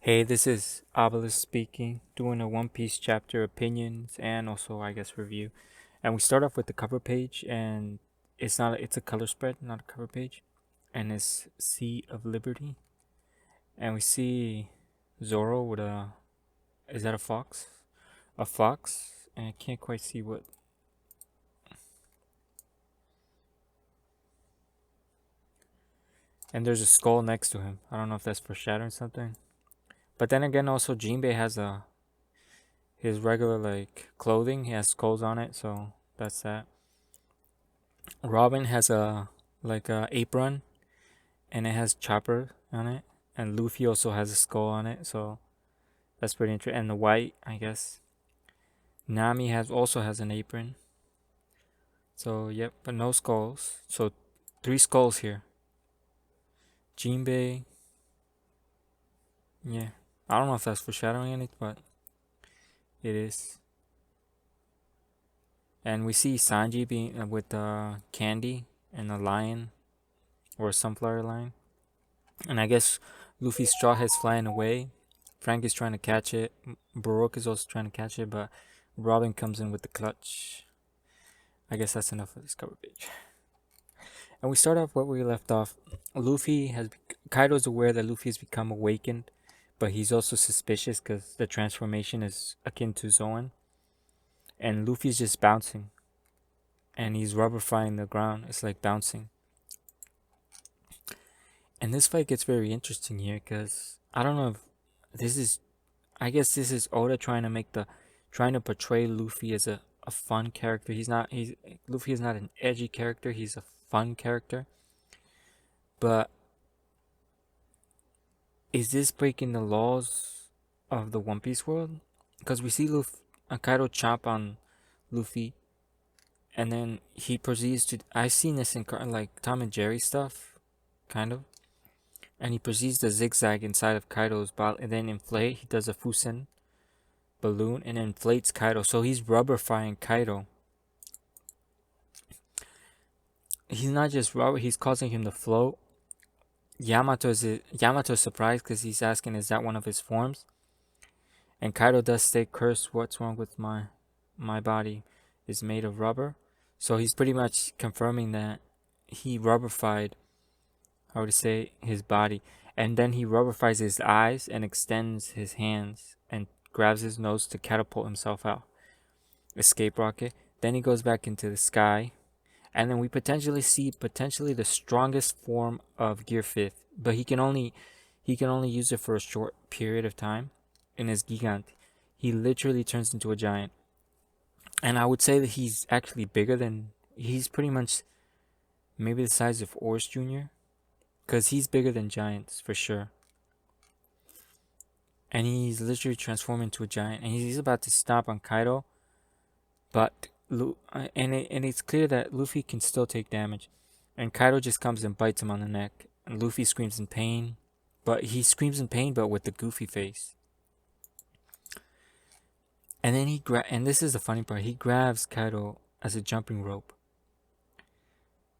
Hey, this is Obelisk speaking, doing a One Piece chapter opinions and also I guess review. And we start off with the cover page, and it's a color spread, not a cover page, and it's Sea of Liberty, and we see Zoro with a is that a fox? A fox, and I can't quite see what. And there's a skull next to him. I don't know if that's foreshadowing something. But then again, also Jinbei has a his regular like clothing. He has skulls on it, so that's that. Robin has a apron, and it has Chopper on it, and Luffy also has a skull on it, so that's pretty interesting. And the white, I guess. Nami has an apron. So yep, but no skulls. So three skulls here. Jinbei, yeah. I don't know if that's foreshadowing anything, but it is. And we see Sanji being with Candy and a lion or a sunflower line. And I guess Luffy's straw hat's flying away. Frank is trying to catch it. Baroque is also trying to catch it, but Robin comes in with the clutch. I guess that's enough for this cover page. And we start off where we left off. Kaido's aware that Luffy has become awakened, but he's also suspicious because the transformation is akin to Zoan. And Luffy's just bouncing, and he's rubberifying the ground. It's like bouncing. And this fight gets very interesting here because I don't know if this is I guess this is Oda trying to portray Luffy as a fun character. He's Luffy is not an edgy character, he's a fun character. But is this breaking the laws of the One Piece world? Because we see Kaido chop on Luffy, and then he proceeds to. I've seen this in like Tom and Jerry stuff, kind of. And he proceeds to zigzag inside of Kaido's body and then inflate. He does a Fusen balloon and inflates Kaido. So he's rubberifying Kaido. He's not just rubber, he's causing him to float. Yamato's surprised because he's asking, is that one of his forms? And Kaido does say, curse, what's wrong with my body is made of rubber. So he's pretty much confirming that he rubberified, how to say, his body. And then he rubberifies his eyes and extends his hands and grabs his nose to catapult himself out. Escape rocket. Then he goes back into the sky. And then we potentially see the strongest form of Gear 5th. But he can only use it for a short period of time in his Gigant. He literally turns into a giant. And I would say that he's actually he's pretty much maybe the size of Oris Jr. Because he's bigger than giants for sure. And he's literally transformed into a giant. And he's about to stomp on Kaido. But it's clear that Luffy can still take damage. And Kaido just comes and bites him on the neck. And Luffy screams in pain. But he screams in pain but with the goofy face. And then and this is the funny part, he grabs Kaido as a jumping rope.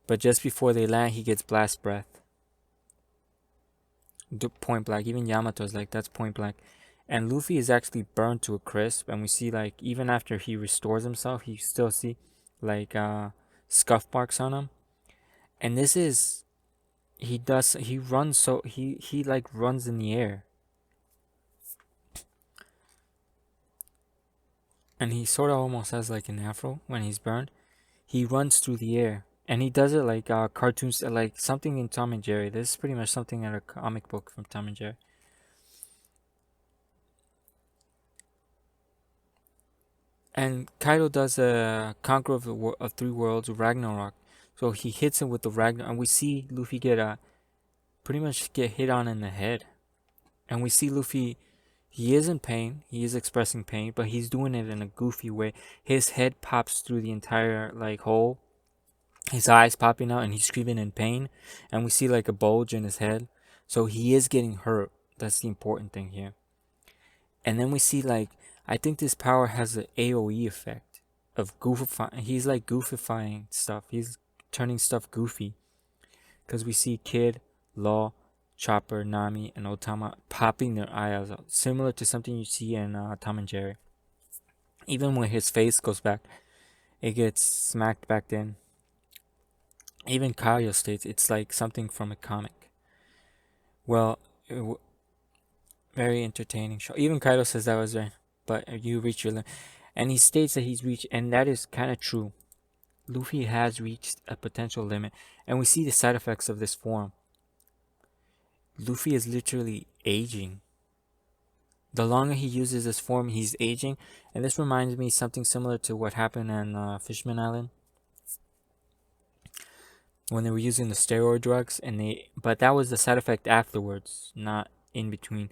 But just before they land, he gets blast breath. Point blank. Even Yamato's like, that's point blank. And Luffy is actually burned to a crisp, and we see like even after he restores himself, you still see like scuff marks on him. And this is he runs so he like runs in the air. And he sort of almost has like an afro when he's burned. He runs through the air. And he does it like cartoons, like something in Tom and Jerry. This is pretty much something in a comic book from Tom and Jerry. And Kaido does a Conqueror of Three Worlds, Ragnarok. So he hits him with the Ragnarok, and we see Luffy pretty much get hit on in the head. And we see Luffy, he is in pain, he is expressing pain, but he's doing it in a goofy way. His head pops through the entire like hole, his eyes popping out, and he's screaming in pain. And we see like a bulge in his head. So he is getting hurt. That's the important thing here. And then we see like, I think this power has an AoE effect of goofifying. He's like goofifying stuff. He's turning stuff goofy. Because we see Kid, Law, Chopper, Nami, and Otama popping their eyes out, similar to something you see in Tom and Jerry. Even when his face goes back, it gets smacked back in. Even Kaido states it's like something from a comic. Well, very entertaining show. Even Kaido says that was right, but you reach your limit. And he states that he's reached, and that is kind of true. Luffy has reached a potential limit, and we see the side effects of this form. Luffy is literally aging. The longer he uses this form, he's aging, and this reminds me something similar to what happened on Fishman Island when they were using the steroid drugs, but that was the side effect afterwards, not in between.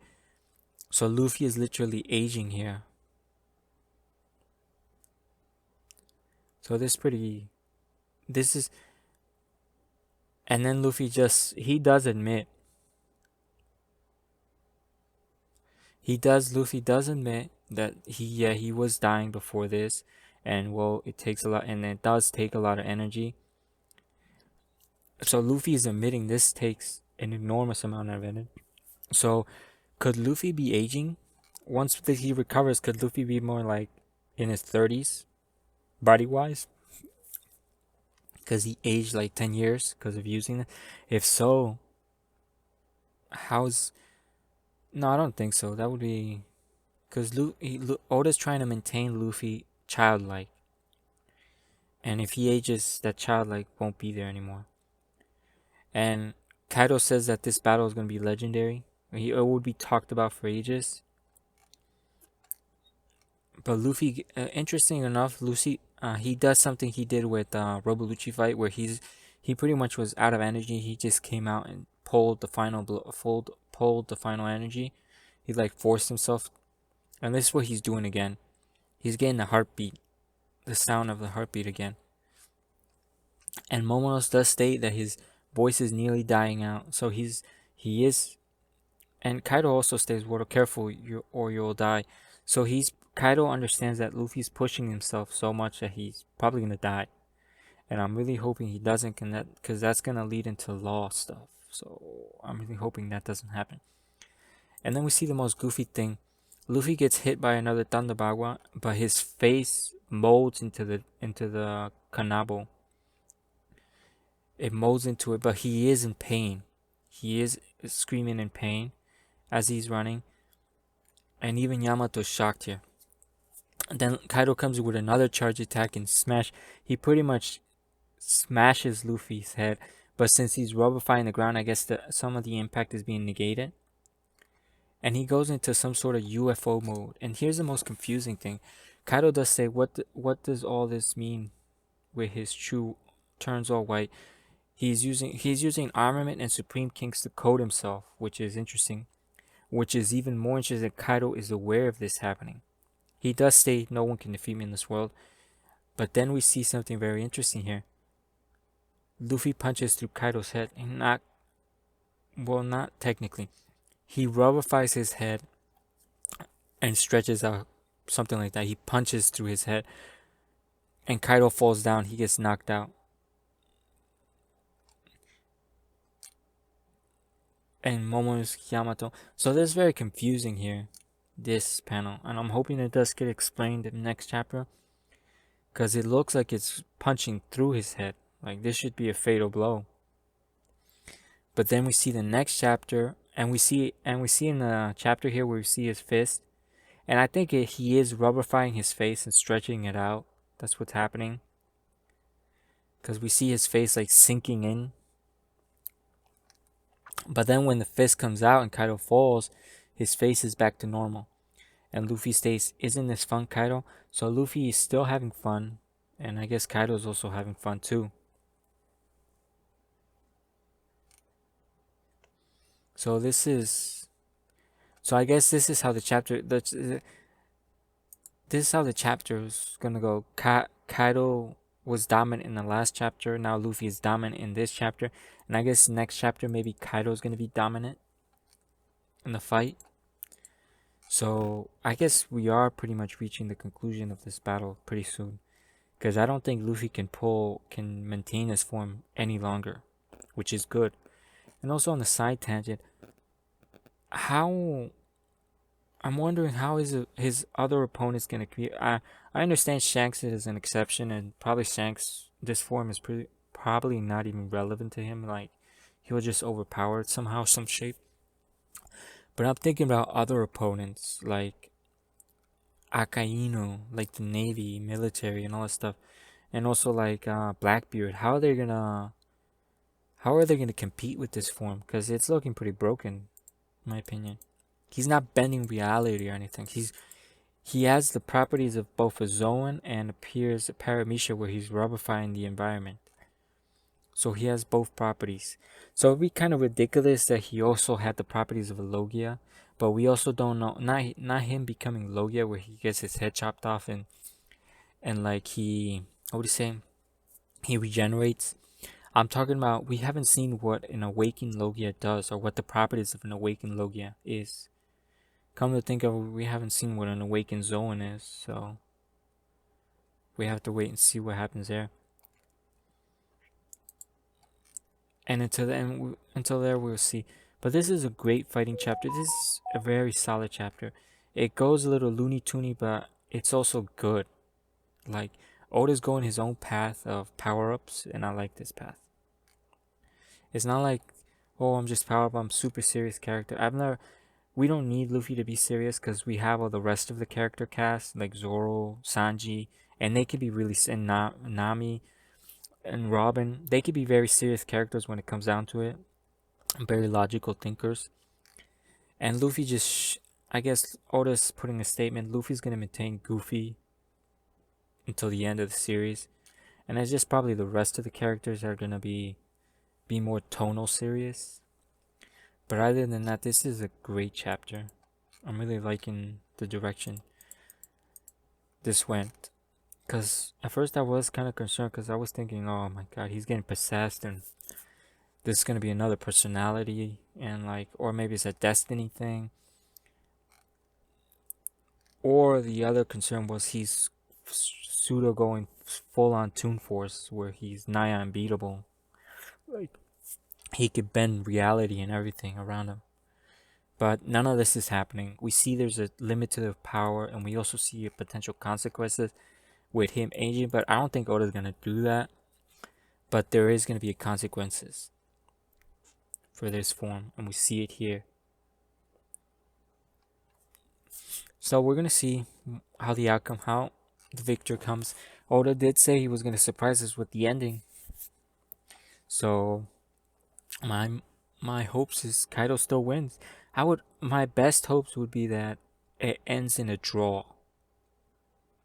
So Luffy is literally aging here. So this is, and then Luffy he does admit, Luffy does admit that he was dying before this, and well, it takes a lot, and it does take a lot of energy. So Luffy is admitting this takes an enormous amount of energy. So could Luffy be aging? Once he recovers, could Luffy be more like in his 30s, body wise? Because he aged like 10 years because of using it. If so, how's. No, I don't think so. That would be. Because Oda's trying to maintain Luffy childlike. And if he ages, that childlike won't be there anymore. And Kaido says that this battle is going to be legendary. It would be talked about for ages. But Luffy, interesting enough, he does something he did with Robolucci fight, where he pretty much was out of energy. He just came out and pulled the pulled the final energy. He like forced himself, and this is what he's doing again. He's getting the heartbeat, the sound of the heartbeat again. And Momonos does state that his voice is nearly dying out, so he is. And Kaido also states, "Water, careful, or you'll die." So Kaido understands that Luffy's pushing himself so much that he's probably gonna die, and I'm really hoping he doesn't, because that's gonna lead into law stuff. So I'm really hoping that doesn't happen. And then we see the most goofy thing: Luffy gets hit by another Thunderbagua, but his face molds into the Kanabo. It molds into it, but he is in pain. He is screaming in pain as he's running, and even Yamato's shocked here. And then Kaido comes with another charge attack and smash. He pretty much smashes Luffy's head, but since he's rubbifying the ground, I guess some of the impact is being negated. And he goes into some sort of UFO mode. And here's the most confusing thing: Kaido does say, "What does all this mean?" With his true turns all white. He's using armament and Supreme Kings to code himself, which is interesting. Which is even more interesting that Kaido is aware of this happening. He does say, "No one can defeat me in this world." But then we see something very interesting here. Luffy punches through Kaido's head, and not technically. He rubbifies his head and stretches out, something like that. He punches through his head, and Kaido falls down. He gets knocked out. And Momo's Yamato. So this is very confusing here, this panel. And I'm hoping it does get explained in the next chapter, because it looks like it's punching through his head. Like this should be a fatal blow. But then we see the next chapter, and we see in the chapter here where we see his fist, and I think he is rubbifying his face and stretching it out. That's what's happening, because we see his face like sinking in. But then when the fist comes out and Kaido falls, his face is back to normal. And Luffy states, "Isn't this fun, Kaido?" So Luffy is still having fun, and I guess Kaido's also having fun too. So I guess this is how the chapter is gonna go. Kaido was dominant in the last chapter. Now Luffy is dominant in this chapter, and I guess next chapter maybe Kaido is gonna be dominant in the fight. So I guess we are pretty much reaching the conclusion of this battle pretty soon, because I don't think Luffy can maintain his form any longer, which is good. And also on the side tangent, how I'm wondering how his other opponent's gonna be. I understand Shanks is an exception, and probably Shanks this form is probably not even relevant to him. Like he'll just overpower it somehow, some shape. But I'm thinking about other opponents like Akainu, like the Navy, military, and all that stuff, and also like Blackbeard. How are they gonna compete with this form? Because it's looking pretty broken, in my opinion. He's not bending reality or anything. He has the properties of both a Zoan and appears a Paramecia where he's rubberifying the environment. So he has both properties. So it'd be kind of ridiculous that he also had the properties of a Logia, but we also don't know not him becoming Logia where he gets his head chopped off and like he what would you say? He regenerates. I'm talking about we haven't seen what an awakened Logia does or what the properties of an awakened Logia is. Come to think of it, we haven't seen what an awakened Zoan is, so we have to wait and see what happens there. And until there, we'll see. But this is a great fighting chapter. This is a very solid chapter. It goes a little loony toony, but it's also good. Like Oda's going his own path of power ups, and I like this path. It's not like, oh, I'm just power up. I'm super serious character. We don't need Luffy to be serious because we have all the rest of the character cast like Zoro, Sanji, and they could be really and Nami and Robin. They could be very serious characters when it comes down to it. Very logical thinkers. And Luffy I guess Oda's putting a statement. Luffy's gonna maintain Goofy until the end of the series, and it's just probably the rest of the characters are gonna be more tonal serious. But other than that, this is a great chapter. I'm really liking the direction this went. Because at first I was kind of concerned because I was thinking, oh my god, he's getting possessed and this is going to be another personality and like, or maybe it's a destiny thing. Or the other concern was he's pseudo going full on Toon Force where he's nigh unbeatable. Like, he could bend reality and everything around him. But none of this is happening. We see there's a limit to the power, and we also see potential consequences with him aging. But I don't think Oda's gonna do that. But there is gonna be consequences for this form, and we see it here. So we're gonna see how the victor comes. Oda did say he was gonna surprise us with the ending. So my hopes is Kaido still wins. My best hopes would be that it ends in a draw.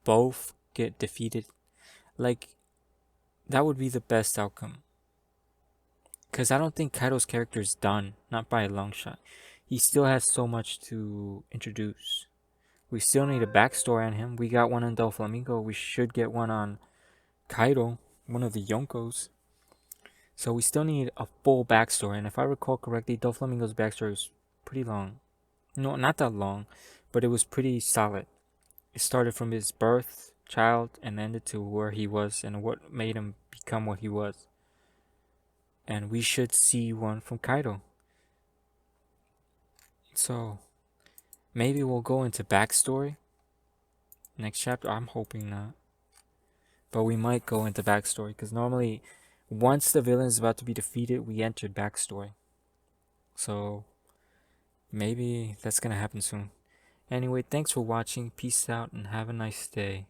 Both get defeated. Like that would be the best outcome. Cause I don't think Kaido's character is done, not by a long shot. He still has so much to introduce. We still need a backstory on him. We got one on Doflamingo. We should get one on Kaido, one of the Yonkos. So we still need a full backstory. And if I recall correctly, Doflamingo's backstory was pretty long. No, not that long, but it was pretty solid. It started from his birth, child, and ended to where he was and what made him become what he was. And we should see one from Kaido. So maybe we'll go into backstory next chapter. I'm hoping not. But we might go into backstory because normally once the villain is about to be defeated, we enter backstory. So maybe that's gonna happen soon. Anyway, thanks for watching. Peace out and have a nice day.